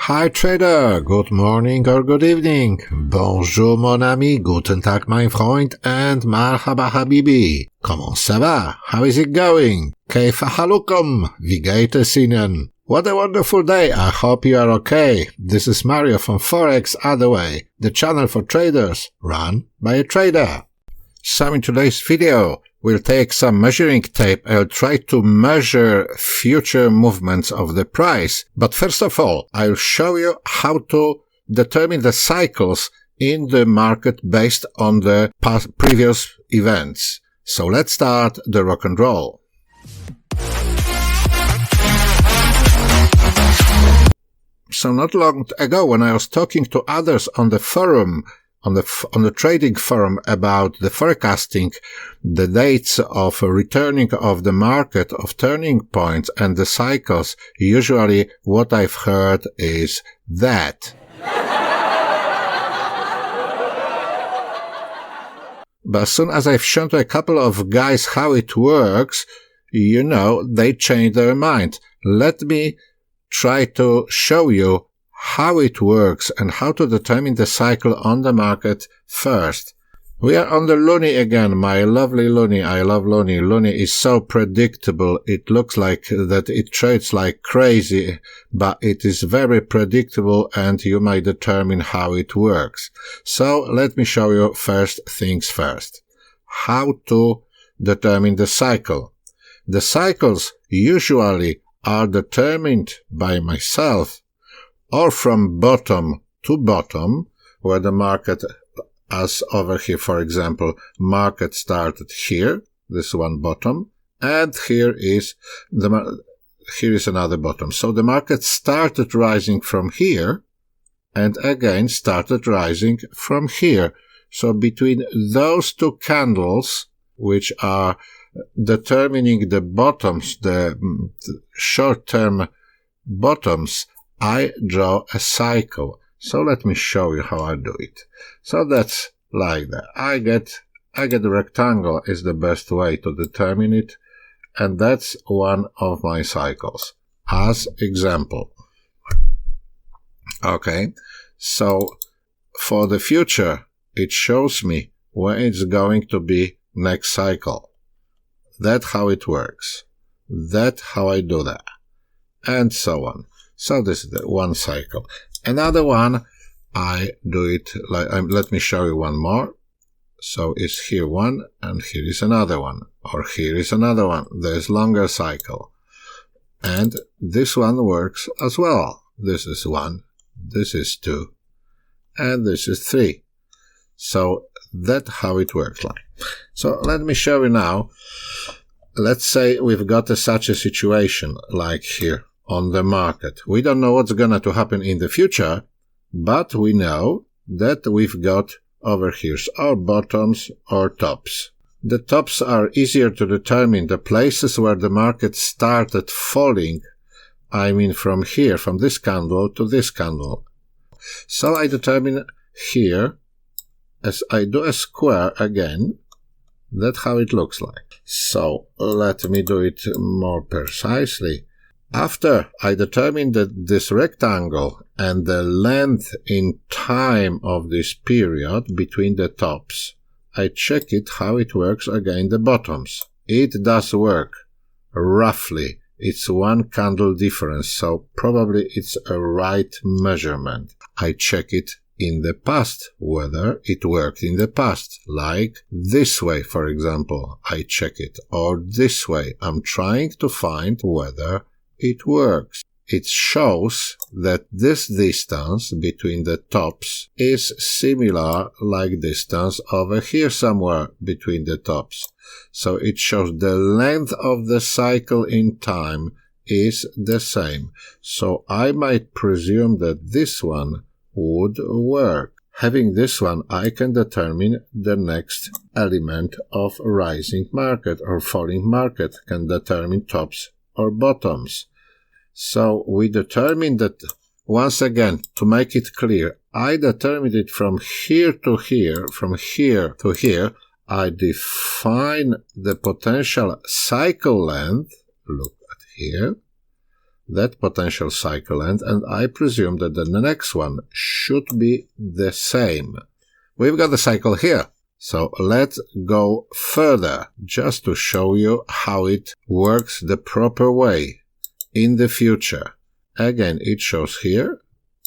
Hi trader, good morning or good evening. Bonjour mon ami, guten Tag mein Freund and marhaba habibi. Comment ça va? How is it going? Kayfa halukum? Wie geht es Ihnen? What a wonderful day, I hope you are okay. This is Mario from fxotherway, the channel for traders, run by a trader. So in today's video, we'll take some measuring tape and I'll try to measure future movements of the price. But first of all, I'll show you how to determine the cycles in the market based on the previous events. So let's start the rock and roll. So not long ago, when I was talking to others on the forum, on the trading forum about the forecasting, the dates of returning of the market, of turning points and the cycles, usually what I've heard is that. But as soon as I've shown to a couple of guys how it works, they change their mind. Let me try to show you how it works and how to determine the cycle on the market first. We are on the Loonie again, my lovely Loonie. I love Loonie. Loonie is so predictable. It looks like that it trades like crazy, but it is very predictable and you might determine how it works. So let me show you first things first. How to determine the cycle. The cycles usually are determined by myself or from bottom to bottom, where the market, as over here, for example, market started here, this one bottom, and here is another bottom. So the market started rising from here, and again started rising from here. So between those two candles, which are determining the bottoms, the short-term bottoms, I draw a cycle. So let me show you how I do it. So that's like that. I get a rectangle is the best way to determine it. And that's one of my cycles as example. Okay. So for the future, it shows me when it's going to be next cycle. That's how it works. That's how I do that. And so on. So this is the one cycle. Another one, I do it like, let me show you one more. So it's here one, and here is another one, or here is another one. There's longer cycle. And this one works as well. This is one, this is two, and this is three. So that's how it works like. So let me show you now. Let's say we've got such a situation like here. On the market. We don't know what's going to happen in the future, but we know that we've got over here our bottoms or tops. The tops are easier to determine, the places where the market started falling, I mean from here, from this candle to this candle. So I determine here, as I do a square again, that's how it looks like. So let me do it more precisely. After I determine this rectangle and the length in time of this period between the tops, I check it how it works again the bottoms. It does work. Roughly, it's one candle difference, so probably it's a right measurement. I check it in the past, whether it worked in the past, like this way, for example, I check it, or this way. I'm trying to find whether it works. It shows that this distance between the tops is similar like distance over here somewhere between the tops. So it shows the length of the cycle in time is the same. So I might presume that this one would work. Having this one, I can determine the next element of rising market or falling market, can determine tops or bottoms. So we determined that, once again, to make it clear, I determined it from here to here, from here to here. I define the potential cycle length, look at here, that potential cycle end, and I presume that the next one should be the same. We've got the cycle here. So let's go further just to show you how it works the proper way in the future. Again, it shows here.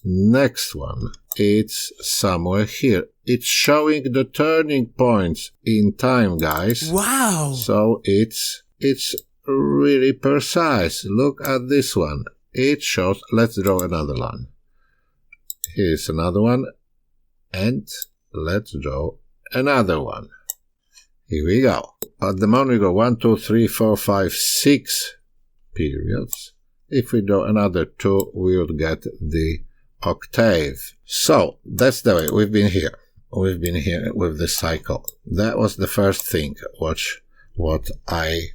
Next one, it's somewhere here. It's showing the turning points in time, guys. Wow! So it's really precise. Look at this one. It shows, let's draw another one. Here's another one. And let's draw another one. Here we go. At the moment we go 1, 2, 3, 4, 5, 6 periods. If we do another 2, we would get the octave. So that's the way. We've been here. We've been here with the cycle. That was the first thing. Watch what I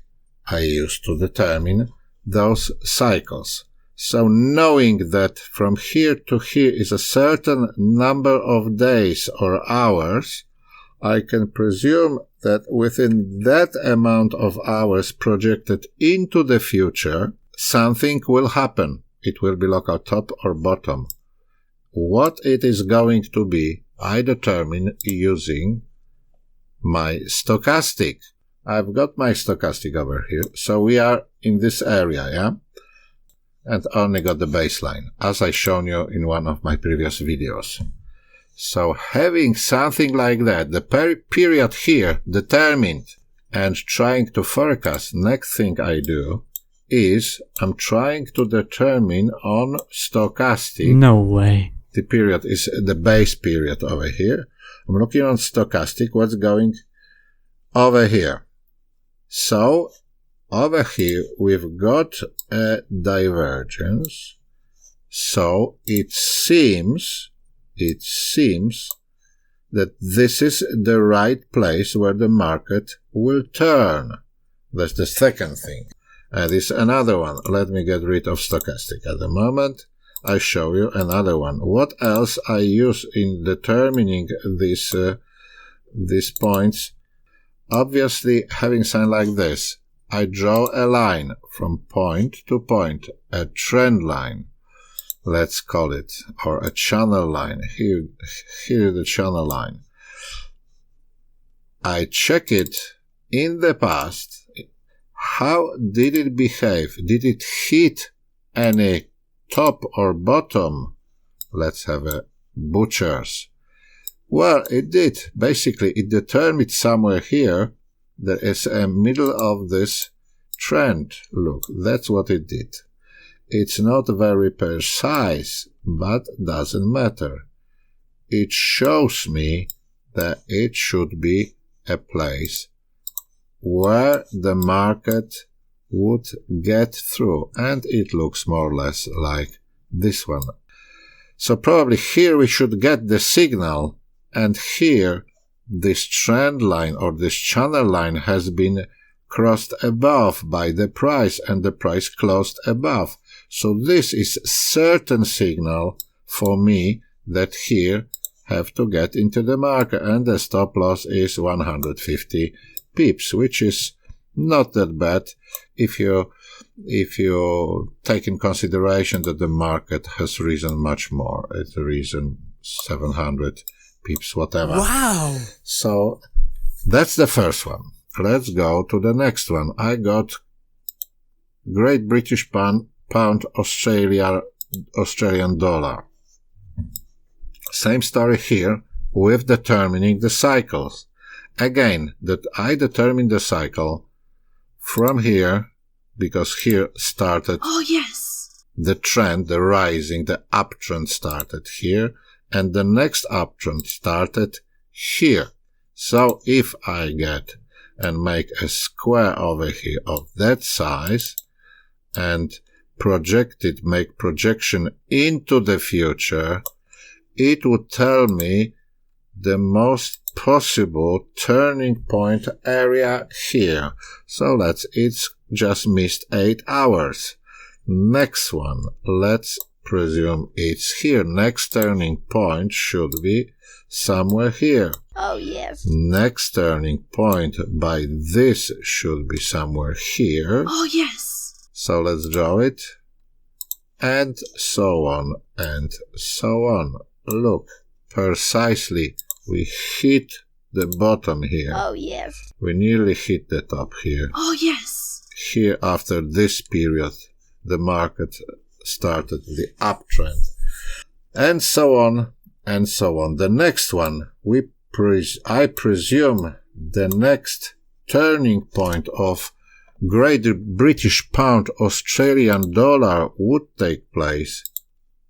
used to determine those cycles. So knowing that from here to here is a certain number of days or hours, I can presume that within that amount of hours projected into the future, something will happen. It will be local top or bottom. What it is going to be, I determine using my stochastic. I've got my stochastic over here. So we are in this area, yeah? And only got the baseline, as I shown you in one of my previous videos. So having something like that, the period here determined, and trying to forecast, next thing I do is I'm trying to determine on stochastic. No way. The period is the base period over here. I'm looking on stochastic, what's going over here. So over here we've got a divergence. So it seems that this is the right place where the market will turn. That's the second thing. And this another one. Let me get rid of stochastic at the moment. I show you another one. What else I use in determining these points? Obviously, having something like this, I draw a line from point to point, a trend line, let's call it, or a channel line. Here is the channel line. I check it in the past. How did it behave? Did it hit any top or bottom? Let's have a butchers. Well, it did. Basically, it determined somewhere here there is a middle of this trend. Look, that's what it did. It's not very precise, but doesn't matter. It shows me that it should be a place where the market would get through, and it looks more or less like this one. So probably here we should get the signal, and here this trend line or this channel line has been crossed above by the price, and the price closed above. So this is certain signal for me that here have to get into the market, and the stop loss is 150 pips, which is not that bad if you take in consideration that the market has risen much more. It's risen 700 pips, whatever. Wow! So that's the first one. Let's go to the next one. I got Great British Pound, Australian dollar. Same story here with determining the cycles. Again, that I determine the cycle from here, because here started the trend, the rising, the uptrend started here, and the next uptrend started here. So if I get and make a square over here of that size and make projection into the future, it would tell me the most possible turning point area here. So it's just missed 8 hours. Next one, let's presume it's here. Next turning point should be somewhere here. Oh, yes. Next turning point by this should be somewhere here. Oh, yes. So let's draw it. and so on, and so on. Look, precisely, we hit the bottom here. Oh, yes. We nearly hit the top here. Oh, yes. Here, after this period, the market started the uptrend. And so on, and so on. The next one, I presume the next turning point of Great British Pound Australian Dollar would take place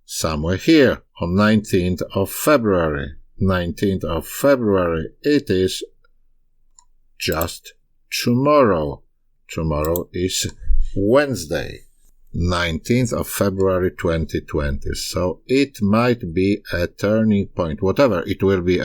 somewhere here on 19th of February. 19th of February, it is just tomorrow. Tomorrow is Wednesday, 19th of February 2020. So it might be a turning point. Whatever, it will be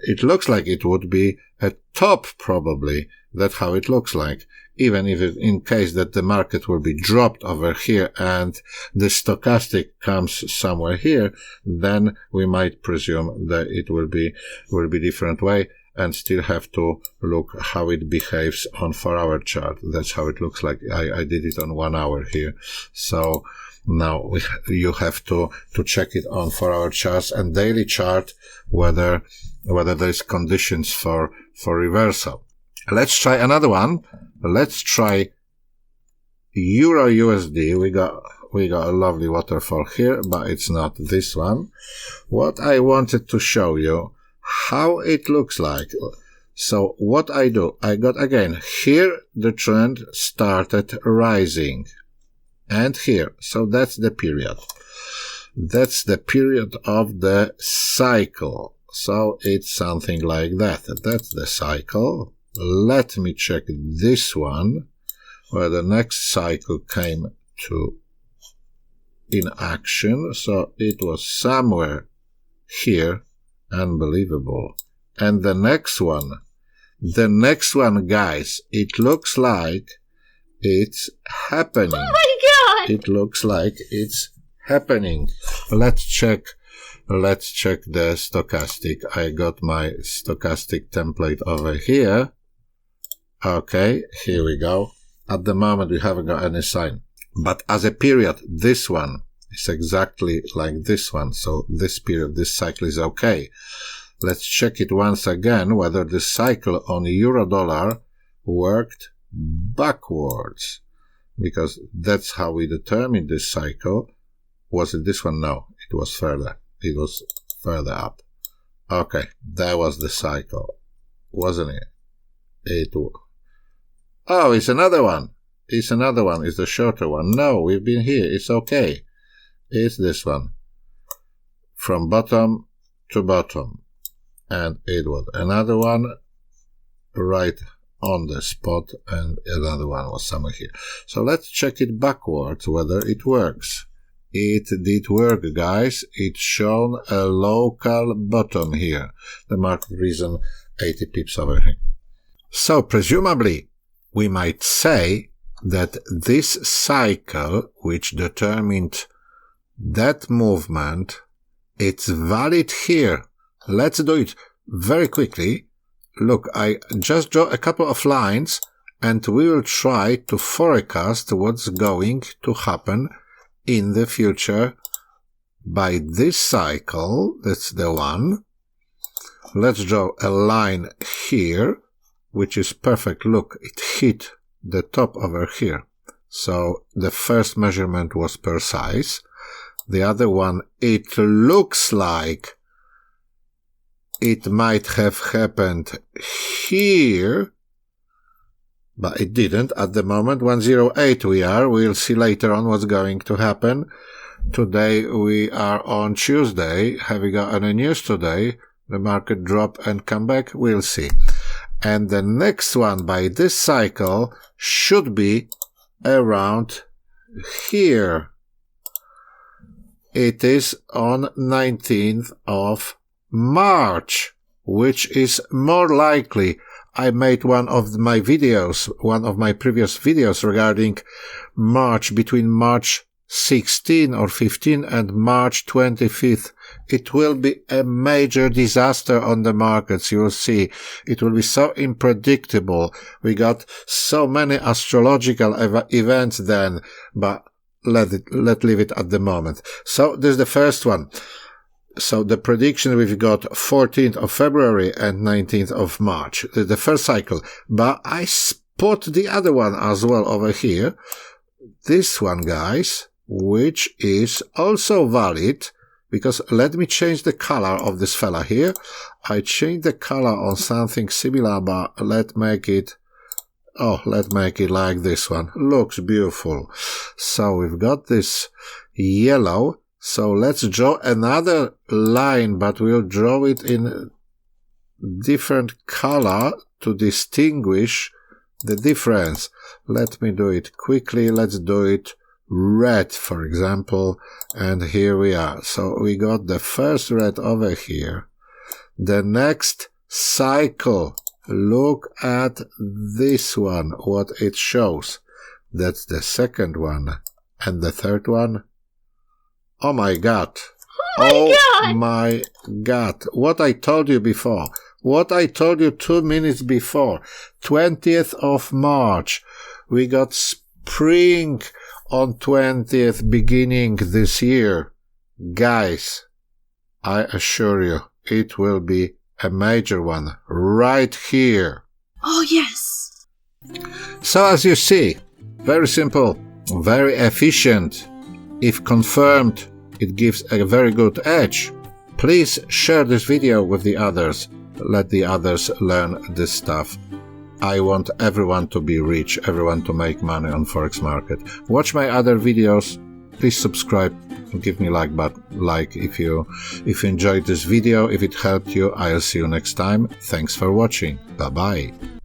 it looks like it would be a top probably. That's how it looks like. Even if in case that the market will be dropped over here and the stochastic comes somewhere here, then we might presume that it will be different way, and still have to look how it behaves on 4-hour chart. That's how it looks like. I did it on 1 hour here. So now you have to check it on 4-hour charts and daily chart whether there's conditions for reversal. Let's try another one. Let's try EURUSD. We got a lovely waterfall here, but it's not this one. What I wanted to show you, how it looks like. So what I do, I got again, here the trend started rising. And here, so that's the period. That's the period of the cycle. So it's something like that. That's the cycle. Let me check this one, where the next cycle came to in action. So it was somewhere here. Unbelievable. And the next one, guys, it looks like it's happening. Oh my God! It looks like it's happening. Let's check the stochastic. I got my stochastic template over here. Okay, here we go. At the moment, we haven't got any sign. But as a period, this one is exactly like this one. So this period, this cycle is okay. Let's check it once again, whether this cycle on euro-dollar worked backwards. Because that's how we determined this cycle. Was it this one? No, it was further. It was further up. Okay, that was the cycle, wasn't it? Oh, it's another one. It's another one. It's the shorter one. No, we've been here. It's okay. It's this one. From bottom to bottom. And it was another one right on the spot, and another one was somewhere here. So let's check it backwards, whether it works. It did work, guys. It's shown a local bottom here. The market reason 80 pips over here. So presumably, we might say that this cycle, which determined that movement, it's valid here. Let's do it very quickly. Look, I just draw a couple of lines and we will try to forecast what's going to happen in the future by this cycle. That's the one. Let's draw a line here, which is perfect. Look, it hit the top over here. So the first measurement was precise. The other one, it looks like it might have happened here, but it didn't at the moment. 108 we are. We'll see later on what's going to happen. Today we are on Tuesday. Have we got any news today? The market drop and come back? We'll see. And the next one by this cycle should be around here. It is on 19th of March, which is more likely. I made one of my previous videos regarding March, between March 16 or 15 and March 25th. It will be a major disaster on the markets. You will see. It will be so unpredictable. We got so many astrological events then, but let's leave it at the moment. So this is the first one. So the prediction, we've got 14th of February and 19th of March, the first cycle. But I spot the other one as well over here. This one, guys, which is also valid, because let me change the color of this fella here. I changed the color on something similar, but let's make it like this one. Looks beautiful. So we've got this yellow. So let's draw another line, but we'll draw it in different color to distinguish the difference. Let me do it quickly. Let's do it red, for example. And here we are. So we got the first red over here. The next cycle. Look at this one, what it shows. That's the second one. And the third one. Oh my God. Oh my God. What I told you before. What I told you 2 minutes before. 20th of March. We got spring on 20th beginning this year. Guys, I assure you, it will be a major one right here. Oh, yes. So as you see, very simple, very efficient. If confirmed, it gives a very good edge. Please share this video with the others. Let the others learn this stuff. I want everyone to be rich, everyone to make money on Forex market. Watch my other videos. Please subscribe and give me like if you enjoyed this video. If it helped you, I'll see you next time. Thanks for watching. Bye bye.